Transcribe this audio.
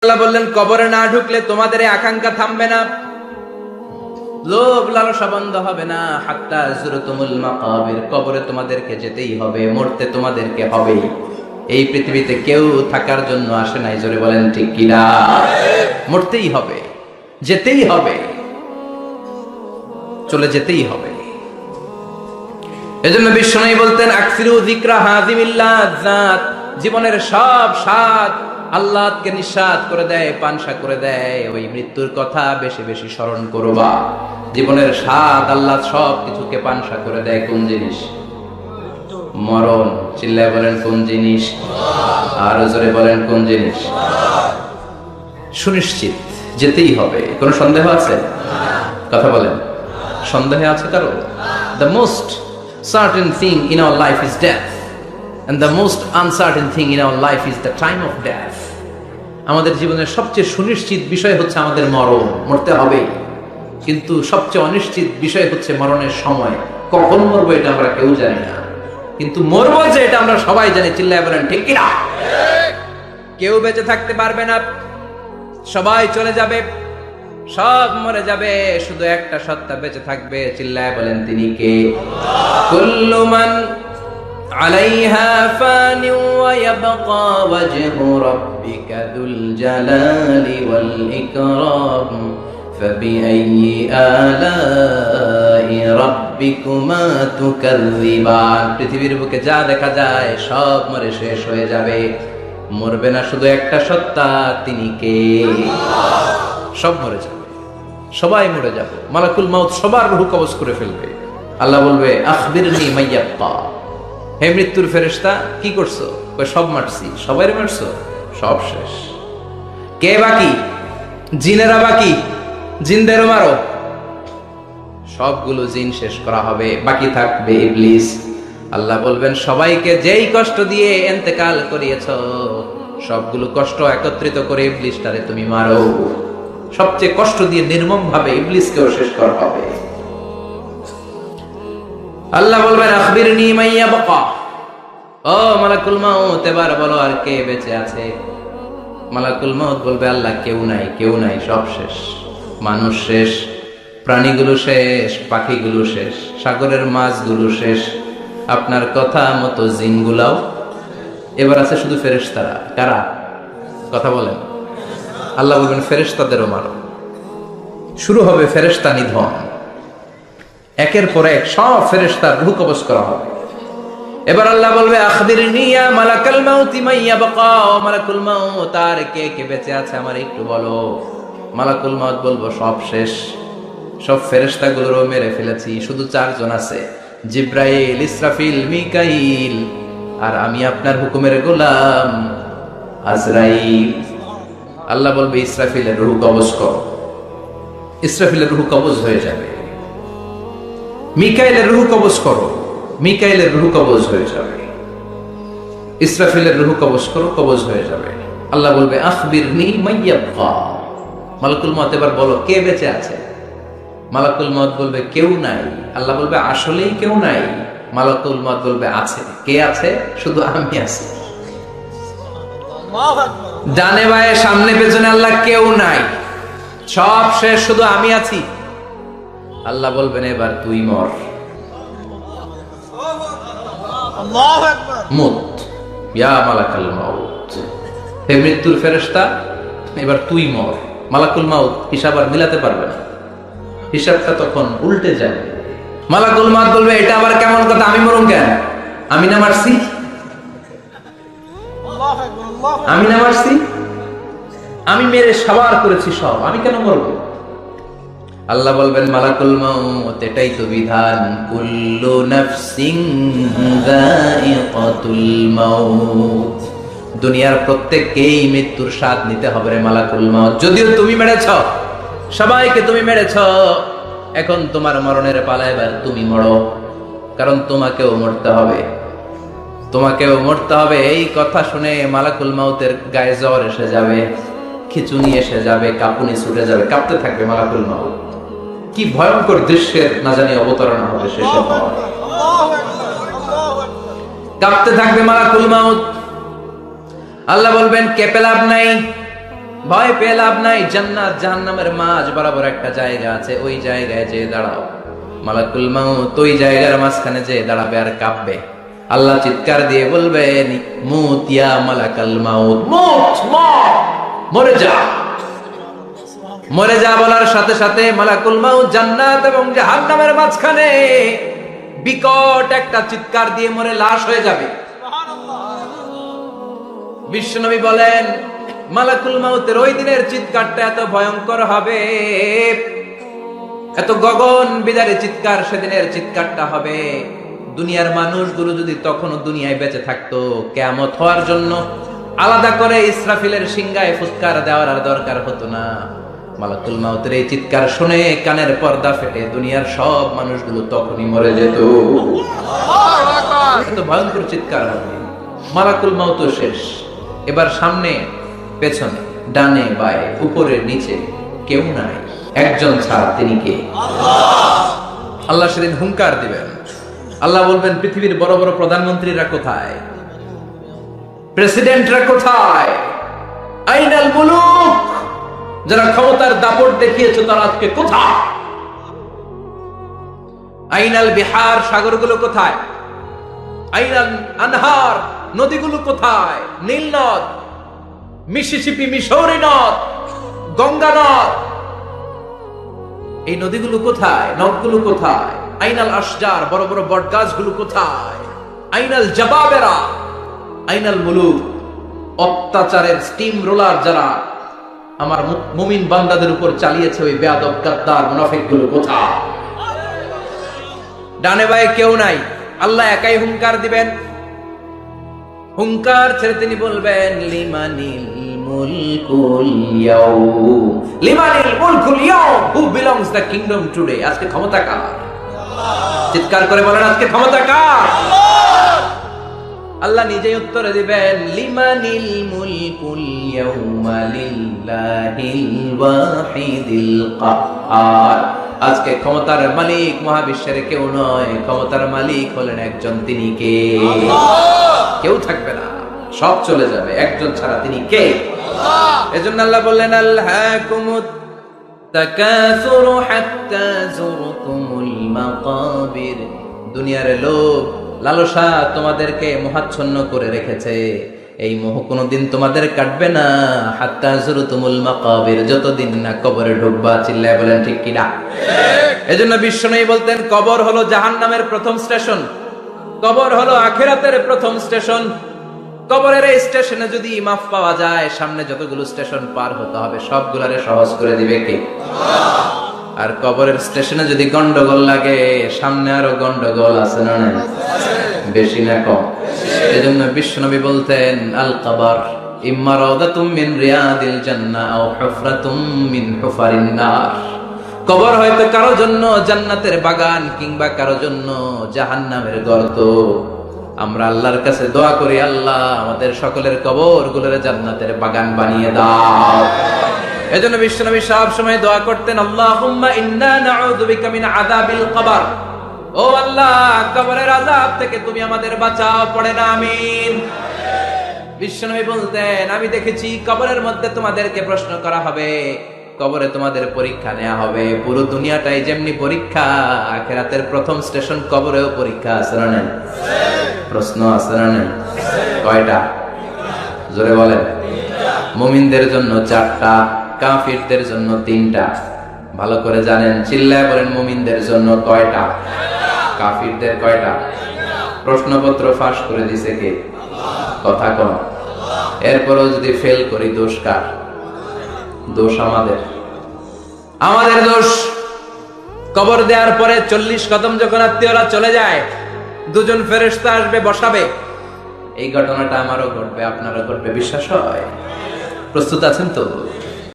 আল্লাহ বললেন কবরে না ঢুকলে তোমাদের এই আকাঙ্ক্ষা থামবে না, লোভ লালসা বন্ধ হবে না। হাত্তা যুরতুমুল মাকাবির, কবরে তোমাদেরকে যেতেই হবে, মরতে তোমাদেরকে হবে। এই পৃথিবীতে কেউ থাকার জন্য আসে নাই, জোরে বলেন ঠিক কিনা? মরতেই হবে, যেতেই হবে, চলে যেতেই হবে। এজন্য বিশ্বনবী বলতেন আকসিরু যিকরা হাযিমিল লাযাত, জীবনের সব স্বাদ আল্লাহকে নিঃস্বাদ করে দেয়, পানসা করে দেয়। ওই মৃত্যুর কথা বেশি বেশি স্মরণ করবা। জীবনের স্বাদ আল্লাহ সব কিছুকে পানসা করে দেয়। কোন জিনিস? মরণ। চিল্লায় বলেন কোন জিনিস? আর জোরে বলেন কোন জিনিস? সুনিশ্চিত যেতেই হবে। কোনো সন্দেহ আছে? কথা বলেন, সন্দেহ আছে কারো? The most certain thing in our life is death, and the most uncertain thing in our life is the time of death. আমাদের জীবনের সবচেয়ে সুনিশ্চিত বিষয় হচ্ছে আমাদের মরণ, মরতে হবে। কিন্তু সবচেয়ে অনিশ্চিত বিষয় হচ্ছে মরণের সময়। কখন মরবো এটা আমরা কেউ জানি না, কিন্তু মরবো যে এটা আমরা সবাই জানি। চিল্লায় বলেন ঠিক কি না? কেউ বেঁচে থাকতে পারবে না, সবাই চলে যাবে, সব মরে যাবে, শুধু একটা সত্তা বেঁচে থাকবে। চিল্লায় বলেন তিনি কে? কুল্লু মান আলাইহা ফানি ওয়া ইয়াবকা ওয়াজহু রাব্বিকা যুল জালালি ওয়াল ইকরাম ফাবিআইয়ি আলাই রাব্বিকুমা তুকাযযিবান। পৃথিবীর বুকে যা দেখা যায় সব মরে শেষ হয়ে যাবে, মরবে না শুধু একটা সত্তা, তিনি কে? সব মরে যাবে, সবাই মরে যাবে। মালাকুল মাউত সবার রূহ কবজ করে ফেলবে। আল্লাহ বলবে আখবিরনি মাইয়াবকা, হে মৃত্যুর ফেরেশতা কি করছো? কই সব মারছি। সবাইরে মারছো? সব শেষ। কে বাকি? জিনেরা বাকি, জিনদেরও মারো। সবগুলো জিন শেষ করা হবে, বাকি থাকবে ইবলিস। আল্লাহ বলবেন সবাইকে যেই কষ্ট দিয়ে ইন্তেকাল করিয়েছো, সবগুলো কষ্ট একত্রিত করে ইবলিসটারে তুমি মারো। সবচেয়ে কষ্ট দিয়ে নির্মম ভাবে ইবলিসকেও শেষ করা হবে। আল্লাহ বলবেন আখবিরনি মাইয়াবকা, ও মালাকুল মাউত এবার বলো আর কে বেঁচে আছে? মালাকুল মাউত বলবে আল্লাহ কেউ নাই, কেউ নাই, সব শেষ। মানুষ শেষ, প্রাণীগুলো শেষ, পাখিগুলো শেষ, সাগরের মাছগুলো শেষ, আপনার কথা মতো জিনগুলাও। এবার আছে শুধু ফেরেশতারা। কারা? কথা বলেন। আল্লাহ বলবেন ফেরেশতাদেরও মারো। শুরু হবে ফেরেশতা নিধন। একের পর এক সব ফেরেশতার রূহ কবজ করা হবে। এবার আল্লাহ বলবে আখবিরনি ইয়া মালাকাল মাউত মাইয়াবকা, ও মালাকুল মাউত আর কে কে বেঁচে আছে আমার একটু বলো। মালাকুল মাউত বলবো সব শেষ, সব ফেরেশতাগুলোরও মেরে ফেলেছি, শুধু 4 জন আছে, জিব্রাইল, ইসরাফিল, মিকাইল, আর আমি আপনার হুকুমের গোলাম আজরাইল। আল্লাহ বলবে ইসরাফিলের রূহ কবজ করো। ইসরাফিলের রূহ কবজ হয়ে যাবে। মিকাইলের রূহ কবজ করো, মিকাইলের রূহ কবজ হয়ে যাবে। ইসরাফিলের রূহ কবজ করো, কবজ হয়ে যাবে। আল্লাহ বলবে আখবিরনি মাইয়াবকা, মালাকুল মউত এবার বলো কে বেঁচে আছে? মালাকুল মউত বলবে কেউ নাই। আল্লাহ বলবে আসলেই কেউ নাই? মালাকুল মউত বলবে আছে। কে আছে? শুধু আমি আছি। ডানে বায়ে সামনে পেছনে আল্লাহ কেউ নাই, সব শেষ, শুধু আমি আছি। আল্লাহ বলবেন এবার তুই মর। মুত ইয়া মালাকুল মাউত, হে মৃত্যুর ফেরেশতা এবার তুই মর। মালাকুল মাউত হিসাব আর মিলাতে পারবে না, হিসাবটা তখন উল্টে যাবে। মালাকুল মাউত বলবে এটা আবার কেমন কথা? আমি মরুম কেন? আমি না মারছি? আমি না মারছি? আমি মেরে সাবার করেছি সব, আমি কেন মরব? আল্লাহ বলবেন মালাকুল মাউত এটাই তো বিধান, কুল্লু নাফসিন যায়িকাতুল মাউত, দুনিয়ার প্রত্যেককেই মৃত্যুর স্বাদ নিতে হবে রে মালাকুল মাউত। যদিও তুমি মেরেছ, সবাইকে তুমি মেরেছ, এখন তোমার মরণের পালা, এবার তুমি মরো, কারণ তোমাকেও মরতে হবে, তোমাকেও মরতে হবে। এই কথা শুনে মালাকুল মাউতের গায়ে জ্বর এসে যাবে, খিচুনি এসে যাবে, কাঁপুনি ছুটে যাবে, কাঁপতে থাকবে মালাকুল মাউত। কি ভয়ঙ্কর দৃশ্যের না জানি অবতারণা হবে শেষে। কাঁপতে থাকবে মালাকুল মাউত। আল্লাহ বলবেন কেঁপে লাভ নাই, ভয় পেয়ে লাভ নাই, জান্নাত জাহান্নামের মাঝ বরাবর একটা জায়গা আছে, ওই জায়গায় যে দাঁড়াও। মালাকুল মাউত ওই জায়গার মাঝখানে যে দাঁড়াবে আর কাঁপবে। আল্লাহ চিৎকার দিয়ে বলবেন, মুত ইয়া মালাকাল মাউত, মুত, মর, মরে যা। মরে যা বলার সাথে সাথে মালাকুল মাউত জান্নাত এবং জাহান্নামের মাঝখানে বিকট একটা চিৎকার দিয়ে মরে লাশ হয়ে যাবে। বিশ্বনবী বলেন, মালাকুল মাউতের ওই দিনের চিৎকারটা এত ভয়ঙ্কর হবে, এত গগন বিদারে চিৎকার সেদিনের চিৎকারটা হবে। দুনিয়ার মানুষগুলো যদি তখনও দুনিয়ায় বেঁচে থাকতো, কিয়ামত হওয়ার জন্য আলাদা করে ইসরাফিলের সিংহায় ফুৎকার দেওয়ার আর দরকার হতো না। মালাকুল মাউতের এই চিৎকার শুনে কানের পর্দা ফেটে দুনিয়ার সব মানুষগুলো তখনই মরে যেত। এত ভয়ঙ্কর চিৎকার হবে। মালাকুল মাউত শেষ, এবার সামনে পেছনে ডানে বায়ে উপরে নিচে কেউ নাই, একজন ছাড়া, তিনি কে? আল্লাহ সেদিন হুঙ্কার দিবেন। আল্লাহ বলবেন, পৃথিবীর বড় বড় প্রধানমন্ত্রীরা কোথায়? প্রেসিডেন্টরা কোথায়? আইনাল মুলুক, যারা ক্ষমতার দাপট দেখিয়েছে তারা আজকে কোথায়? আইনাল বিহার, সাগরগুলো কোথায়? আইনাল আনহার, নদীগুলো কোথায়? নীল নদ, মিসিসিপি, মিসৌরি নদ, গঙ্গা নদ, এই নদীগুলো কোথায়? নদগুলো কোথায়? আইনাল আশজার, বড় বড় বটগাছগুলো কোথায়? আইনাল জাবাবেরা, আইনাল মুলুক, অত্যাচারের স্টিম রোলার যারা আমার মুমিন বান্দাদের উপর চালিয়েছে, ওই বেয়াদব গাদ্দার মুনাফিকগুলো কোথায়? ডানে বায়ে কেউ নাই, আল্লাহ একাই হুঙ্কার দিবেন। হুঙ্কার ছেড়ে তিনি বলবেন, লিমানিল মুলকুল ইয়াউম, লিমানিল মুলকুল ইয়াউম, who belongs the kingdom today. আজকে ক্ষমতা কার? চিৎকার করে বলেন, আজকে ক্ষমতা কার? আল্লাহ নিজেই উত্তরে দিবেন, লিমানিল মুলকুল ইয়াউমা লিল্লাহিল ওয়াহিদিল কাহ্হার। আজকে ক্ষমতার মালিক মহাবিশ্বের কেউ নয়, ক্ষমতার মালিক হলেন একজন, তিনি কে? কেউ থাকবে না, সব চলে যাবে, একজন ছাড়া, তিনি কে? এজন্য আল্লাহ বললেন, আলহাকুমুত তাকাসুরু হাত্তা যুরতুমুল মাকাবির। দুনিয়ার লোভ লালসা তোমাদেরকে মোহাচ্ছন্ন করে রেখেছে, এই মোহ কোনদিন তোমাদের কাটবে না। হাত্তা যুরতুমুল মাকাবির, যতদিন না কবরে ঢুকবা। চিল্লায় বলেন ঠিক কিনা? এজন্য বিশ্বনবী বলতেন, কবর হলো জাহান্নামের প্রথম স্টেশন, কবর হলো আখিরাতের প্রথম স্টেশন। কবরের এই স্টেশনে যদি মাফ পাওয়া যায়, সামনে যতগুলো স্টেশন পার হতে হবে সবগুলারে সহজ করে দিবে কে? আর কবরের স্টেশনে যদি গন্ডগোল লাগে, সামনে আরো গন্ডগোল আছে না? বেশি না কম? এজন্য বিশ্বনবী বলতেন, আল কবর ইম্মা রাওদাতুম মিন রিয়াদিল জান্নাহ আও হুফরাতুম মিন হুফারিন নার। কবর হয়তো কারো জন্য জান্নাতের বাগান, কিংবা কারো জন্য জাহান্নামের গর্ত। আমরা আল্লাহর কাছে দোয়া করি, আল্লাহ আমাদের সকলের কবরগুলোরে জান্নাতের বাগান বানিয়ে দাও। এজন্য বিশ্বনবী সব সময় দোয়া করতেন, আল্লাহুম্মা ইন্না নাউযু বিকা মিন আযাবিল কবর। ও আল্লাহ, কবরের আযাব থেকে তুমি আমাদের বাঁচাও, পড়ে না আমিন। বিশ্বনবী বলতেন, আমি দেখেছি কবরের মধ্যে তোমাদেরকে প্রশ্ন করা হবে, কবরে তোমাদের পরীক্ষা নেওয়া হবে। পুরো দুনিয়াটাই যেমনি পরীক্ষা, আখিরাতের প্রথম স্টেশন কবরেও পরীক্ষা আছে না নাই? প্রশ্ন আছে না নাই? কয়টা? জোরে বলেন। মুমিনদের জন্য 4টা, কাফিরদের জন্য 3টা। ভালো করে জানেন, চিল্লায় বলেন, মুমিনদের জন্য কয়টা? কাফিরদের কয়টা? প্রশ্নপত্র ফাঁস করে দিছে কে? কথা কম। এরপরও যদি ফেল করি, দোষ কার? দোষ আমাদের, আমাদের দোষ। কবর দেওয়ার পরে 40 কদম যখন আত্মীয়রা চলে যায়, দুজন ফেরেশতা আসবে, বসাবে। এই ঘটনাটা আমারও ঘটবে, আপনারও ঘটবে, বিশ্বাস হয়? প্রস্তুত আছেন তো?